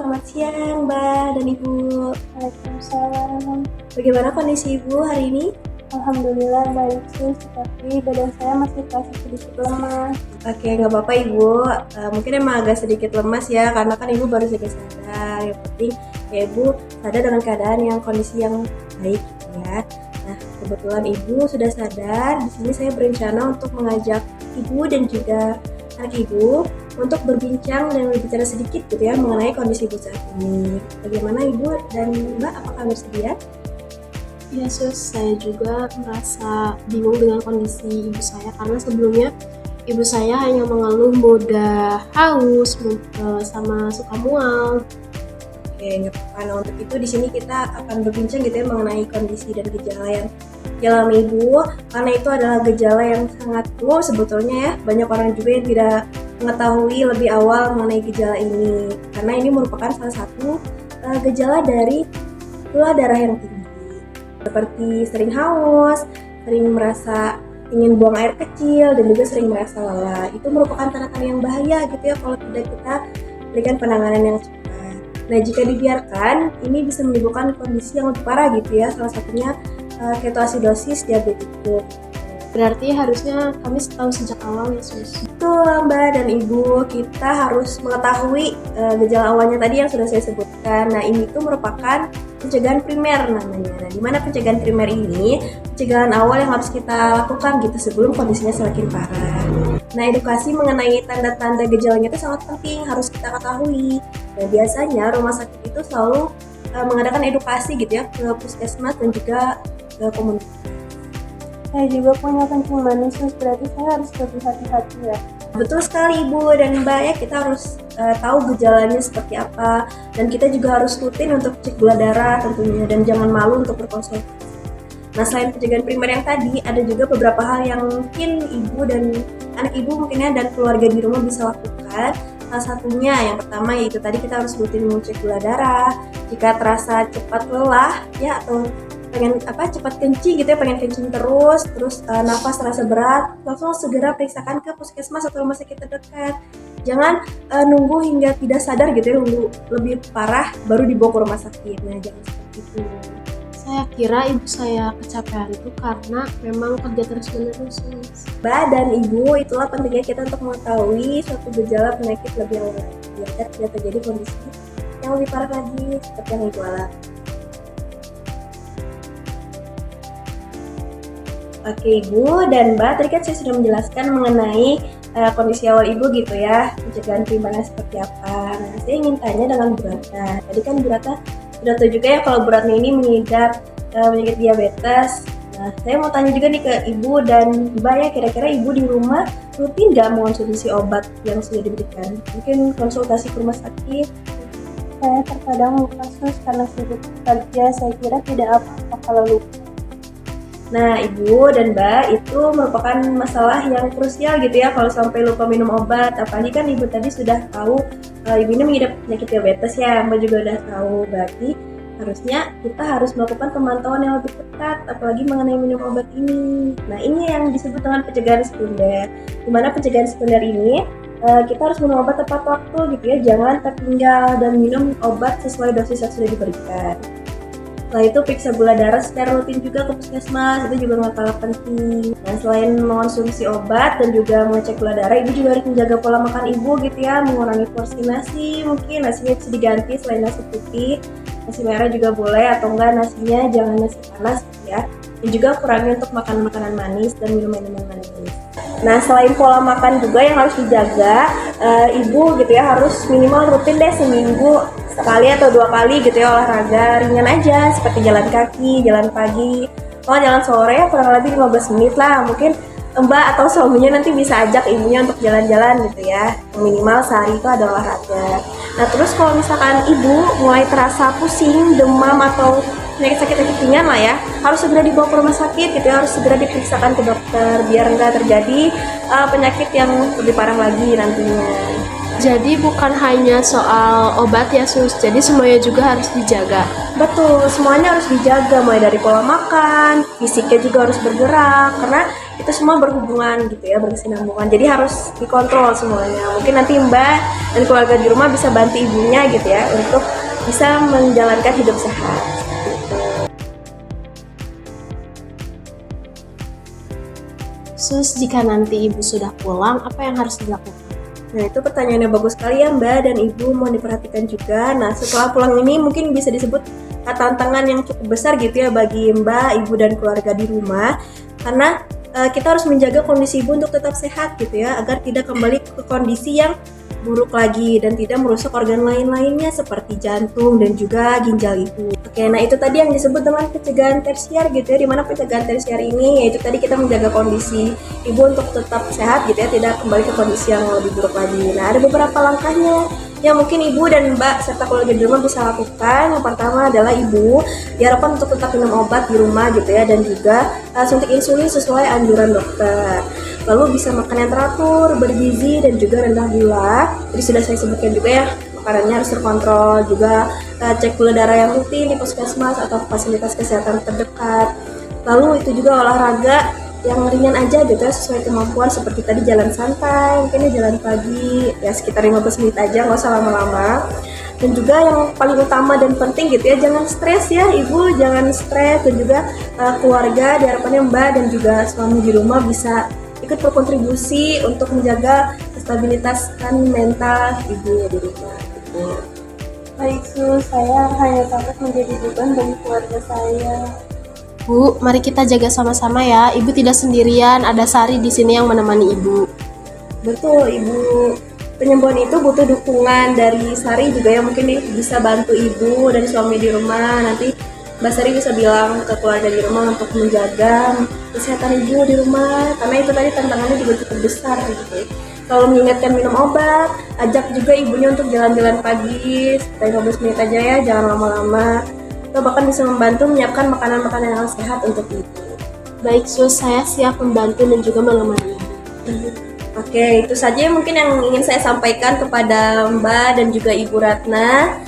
selamat siang Mbak dan Ibu. Waalaikumsalam. Bagaimana kondisi Ibu hari ini? Alhamdulillah baik sih, tapi badan saya masih terasa sedikit lemas. Oke, nggak apa-apa Ibu. Mungkin emang agak sedikit lemas ya, karena kan Ibu baru saja sadar. Yang penting ya Ibu sadar dengan keadaan yang kondisi yang baik gitu ya. Nah, kebetulan Ibu sudah sadar. Di sini saya berencana untuk mengajak Ibu dan juga anak Ibu untuk berbincang dan berbicara sedikit gitu ya mengenai kondisi Ibu saat ini. Bagaimana Ibu dan Mbak, apakah bersedia? Ya sus, saya juga merasa bingung dengan kondisi ibu saya karena sebelumnya ibu saya hanya mengeluh mudah haus sama suka mual. Oke, nggak apa-apa. Nah, untuk itu di sini kita akan berbincang gitu ya mengenai kondisi dan gejala yang dialami Ibu, karena itu adalah gejala yang sangat umum sebetulnya ya. Banyak orang juga yang tidak mengetahui lebih awal mengenai gejala ini, karena ini merupakan salah satu gejala dari gula darah yang tinggi. Seperti sering haus, sering merasa ingin buang air kecil, dan juga sering merasa lelah. Itu merupakan tanda-tanda yang bahaya gitu ya kalau tidak kita berikan penanganan yang cepat. Nah, jika dibiarkan, ini bisa menimbulkan kondisi yang lebih parah gitu ya. Salah satunya ketoasidosis diabetes. Berarti harusnya kami tahu sejak awal ya sus. Betul Mbak dan Ibu, kita harus mengetahui gejala awalnya tadi yang sudah saya sebutkan. Nah, ini tuh merupakan pencegahan primer namanya. Nah, di mana pencegahan primer ini pencegahan awal yang harus kita lakukan gitu sebelum kondisinya semakin parah. Nah, edukasi mengenai tanda-tanda gejalanya itu sangat penting, harus kita ketahui. Nah, biasanya rumah sakit itu selalu mengadakan edukasi gitu ya ke puskesmas dan juga ke komunitas. Saya juga punya kencing manis sus, berarti saya harus lebih hati-hati ya. Betul sekali Ibu dan Mbak ya, kita harus tahu gejalanya seperti apa, dan kita juga harus rutin untuk cek gula darah tentunya, dan jangan malu untuk berkonsultasi. Nah, selain pencegahan primer yang tadi, ada juga beberapa hal yang mungkin Ibu dan anak Ibu mungkinnya dan keluarga di rumah bisa lakukan. Salah satunya yang pertama yaitu tadi kita harus rutin mengecek gula darah. Jika terasa cepat lelah ya atau pengen cepat kencing gitu ya, pengen kencing terus nafas terasa berat, langsung segera periksakan ke puskesmas atau rumah sakit terdekat. Jangan nunggu hingga tidak sadar gitu ya, nunggu lebih parah baru dibawa ke rumah sakit. Nah, jangan seperti itu. Saya kira ibu saya kecapean itu karena memang kerja terus-menerus. Mbak dan Ibu, itulah pentingnya kita untuk mengetahui suatu gejala penyakit lebih awal biar tidak terjadi kondisi yang lebih parah lagi seperti yang Ibu alami. Oke Ibu dan Mbak, tadi kan saya sudah menjelaskan mengenai kondisi awal Ibu gitu ya, pencegahan primernya seperti apa. Nah, saya ingin tanya dengan Bu Ratna. Tadi kan Bu Ratna sudah tahu juga ya kalau Bu Ratna ini mengidap penyakit diabetes. Nah, saya mau tanya juga nih ke Ibu dan Mbak ya, kira-kira Ibu di rumah rutin nggak mengonsumsi obat yang sudah diberikan? Mungkin konsultasi ke rumah sakit? Saya terkadang lupa sus karena sibuk kerja, saya kira tidak apa-apa kalau lupa. Nah, Ibu dan Mbak, itu merupakan masalah yang krusial gitu ya kalau sampai lupa minum obat. Apalagi kan Ibu tadi sudah tahu Ibu ini mengidap penyakit diabetes ya, Mbak juga udah tahu. Berarti harusnya kita harus melakukan pemantauan yang lebih ketat, apalagi mengenai minum obat ini. Nah, ini yang disebut dengan pencegahan sekunder. Dimana pencegahan sekunder ini kita harus minum obat tepat waktu gitu ya, jangan tertinggal dan minum obat sesuai dosis yang sudah diberikan. Setelah itu periksa gula darah secara rutin juga ke puskesmas, itu juga nggak kalah penting. Nah, selain mengonsumsi obat dan juga mengecek gula darah, Ibu juga harus menjaga pola makan Ibu gitu ya, mengurangi porsi nasi, mungkin nasinya bisa diganti selain nasi putih, nasi merah juga boleh, atau enggak nasinya jangan nasi panas gitu ya. Dan juga kurangi untuk makan makanan manis dan minum minuman manis. Nah, selain pola makan juga yang harus dijaga, Ibu gitu ya harus minimal rutin deh seminggu sekali atau 2 kali gitu ya olahraga ringan aja seperti jalan kaki, jalan pagi. Kalau jalan sore ya kurang lebih 15 menit lah. Mungkin Mbak atau suaminya nanti bisa ajak ibunya untuk jalan-jalan gitu ya. Minimal sehari itu ada olahraga. Nah, terus kalau misalkan Ibu mulai terasa pusing, demam atau penyakit sakit ringan lah ya, harus segera dibawa ke rumah sakit gitu ya, harus segera diperiksakan ke dokter biar nggak terjadi penyakit yang lebih parah lagi nantinya. Jadi bukan hanya soal obat ya sus, jadi semuanya juga harus dijaga. Betul, semuanya harus dijaga, mulai dari pola makan, fisiknya juga harus bergerak, karena itu semua berhubungan gitu ya, berkesinambungan. Jadi harus dikontrol semuanya. Mungkin nanti Mbak dan keluarga di rumah bisa bantu ibunya gitu ya, untuk bisa menjalankan hidup sehat. Sus, jika nanti ibu sudah pulang, apa yang harus dilakukan? Nah, itu pertanyaan yang bagus sekali ya Mbak dan Ibu, mau diperhatikan juga. Nah, setelah pulang ini mungkin bisa disebut tantangan yang cukup besar gitu ya bagi Mbak, Ibu, dan keluarga di rumah. Karena kita harus menjaga kondisi Ibu untuk tetap sehat gitu ya, agar tidak kembali ke kondisi yang buruk lagi dan tidak merusak organ lain-lainnya seperti jantung dan juga ginjal Ibu. Oke, nah itu tadi yang disebut dengan pencegahan tersier gitu ya, dimana pencegahan tersier ini yaitu tadi kita menjaga kondisi Ibu untuk tetap sehat gitu ya, tidak kembali ke kondisi yang lebih buruk lagi. Nah, ada beberapa langkahnya yang mungkin Ibu dan Mbak serta keluarga di rumah bisa lakukan. Yang pertama adalah Ibu diharapkan untuk tetap minum obat di rumah gitu ya, dan juga suntik insulin sesuai anjuran dokter. Lalu bisa makan yang teratur, bergizi, dan juga rendah gula. Jadi sudah saya sebutkan juga ya, makanannya harus terkontrol. Juga cek gula darah yang rutin di puskesmas atau fasilitas kesehatan terdekat. Lalu itu juga olahraga yang ringan aja gitu ya, sesuai kemampuan, seperti tadi jalan santai, mungkin ya jalan pagi ya sekitar 15 menit aja, nggak usah lama-lama. Dan juga yang paling utama dan penting gitu ya, jangan stres ya Ibu, jangan stres. Dan juga keluarga diharapkannya Mbak dan juga suami di rumah bisa ikut berkontribusi untuk menjaga stabilitas mental Ibu di rumah gitu. Baik Sus, saya hanya takut menjadi beban bagi keluarga saya. Bu, mari kita jaga sama-sama ya. Ibu tidak sendirian, ada Sari di sini yang menemani Ibu. Betul Ibu, penyembuhan itu butuh dukungan dari Sari juga ya, mungkin nih bisa bantu Ibu dan suami di rumah. Nanti Mbak Sari bisa bilang ke keluarga di rumah untuk menjaga kesehatan Ibu di rumah, karena itu tadi tantangannya juga cukup besar gitu. Selalu mengingatkan minum obat, ajak juga ibunya untuk jalan-jalan pagi, sekitar 15 menit aja ya, jangan lama-lama. Atau bahkan bisa membantu menyiapkan makanan-makanan yang sehat untuk Ibu. Baik Sus, saya siap membantu dan juga menemani Ibu. Oke, itu saja mungkin yang ingin saya sampaikan kepada Mbak dan juga Ibu Ratna.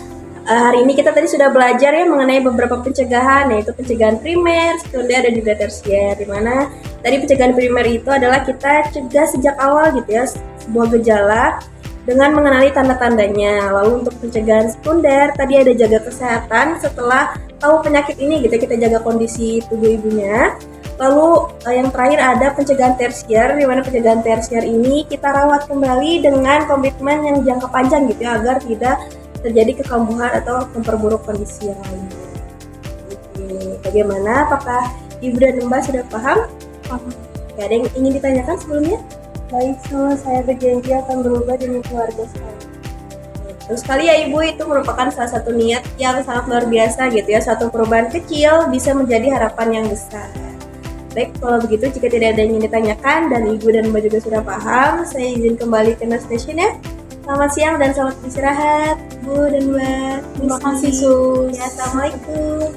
Hari ini kita tadi sudah belajar ya mengenai beberapa pencegahan, yaitu pencegahan primer, sekunder, dan juga tersier. Dimana tadi pencegahan primer itu adalah kita cegah sejak awal gitu ya, sebuah gejala dengan mengenali tanda-tandanya. Lalu untuk pencegahan sekunder, tadi ada jaga kesehatan setelah tahu penyakit ini gitu, kita jaga kondisi tubuh ibunya. Lalu yang terakhir ada pencegahan tersier, di mana pencegahan tersier ini kita rawat kembali dengan komitmen yang jangka panjang gitu ya, agar tidak terjadi kekambuhan atau memperburuk kondisi yang lain. Oke, bagaimana? Apakah Ibu dan Mbak sudah paham? Paham. Ada yang ingin ditanyakan sebelumnya? Baik Sus, saya berjanji akan berubah demi keluarga saya. Terus kali ya Ibu, itu merupakan salah satu niat yang sangat luar biasa gitu ya. Suatu perubahan kecil bisa menjadi harapan yang besar. Baik, kalau begitu jika tidak ada yang ingin ditanyakan dan Ibu dan Mbak juga sudah paham, saya izin kembali ke Nurse Station ya. Selamat siang dan selamat istirahat, Bu dan Mbak. Terima kasih Sus. Ya, Assalamualaikum.